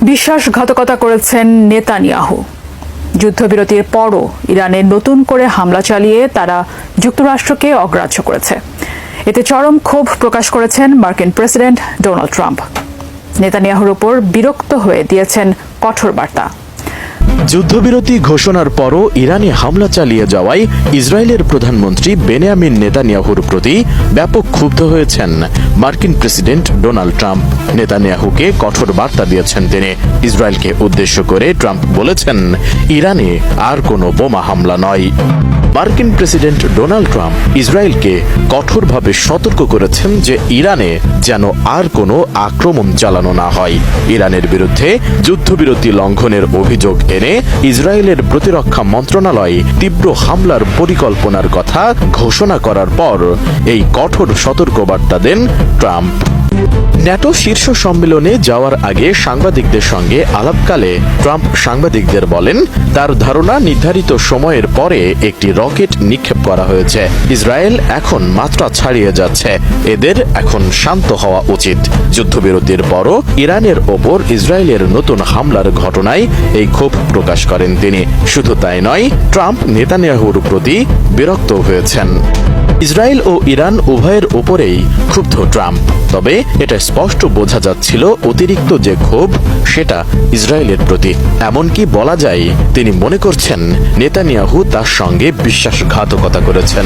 বিশ্বাসঘাতকতা করেছেন নেতানিয়াহু। যুদ্ধবিরতির পরও ইরানে নতুন করে হামলা চালিয়ে তারা যুক্তরাষ্ট্রকে অগ্রাহ্য করেছে। এতে চরম ক্ষোভ প্রকাশ করেছেন মার্কিন প্রেসিডেন্ট ডোনাল্ড ট্রাম্প। নেতানিয়াহুর উপর বিরক্ত হয়ে দিয়েছেন কঠোর বার্তা। যুদ্ধবিরতি ঘোষণার পরও ইরানে হামলা চালিয়ে যাওয়ায় ইসরায়েলের প্রধানমন্ত্রী বেনিয়ামিন নেতানিয়াহুর প্রতি ব্যাপক ক্ষুব্ধ হয়েছেন মার্কিন প্রেসিডেন্ট ডোনাল্ড ট্রাম্প। নেতানিয়াহুকে কঠোর বার্তা দিয়েছেন তিনি। ইসরায়েলকে উদ্দেশ্য করে ট্রাম্প বলেছেন, ইরানে আর কোনো বোমা হামলা নয়। মার্কিন প্রেসিডেন্ট ডোনাল্ড ট্রাম্প ইসরায়েলকে কঠোরভাবে সতর্ক করেছেন যে ইরানে যেন আর কোনো আক্রমণ চালানো না হয়। ইরানের বিরুদ্ধে যুদ্ধবিরতি লঙ্ঘনের অভিযোগ এনে ইসরায়েলের প্রতিরক্ষা মন্ত্রণালয় তীব্র হামলার পরিকল্পনার কথা ঘোষণা করার পর এই কঠোর সতর্কবার্তা দেন ট্রাম্প। ন্যাটো শীর্ষ সম্মেলনে যাওয়ার আগে সাংবাদিকদের সঙ্গে আলাপকালে ট্রাম্প সাংবাদিকদের বলেন, তার ধারণা নির্ধারিত সময়ের পরে একটি রকেট নিক্ষেপ করা হয়েছে। ইসরায়েল এখন মাত্রা ছাড়িয়ে যাচ্ছে, এদের এখন শান্ত হওয়া উচিত। যুদ্ধবিরতির পরও ইরানের ওপর ইসরায়েলের নতুন হামলার ঘটনায় এই ক্ষোভ প্রকাশ করেন তিনি। শুধু তাই নয়, ট্রাম্প নেতানিয়াহুর প্রতি বিরক্ত হয়েছেন। ইসরায়েল ও ইরান উভয়ের ওপরেই ক্ষুব্ধ ট্রাম্প। তবে এটা স্পষ্ট বোঝা যাচ্ছিল অতিরিক্ত যে ক্ষোভ সেটা ইসরায়েলের প্রতি। এমনকি বলা যায় তিনি মনে করছেন নেতানিয়াহু তার সঙ্গে বিশ্বাসঘাতকতা করেছেন।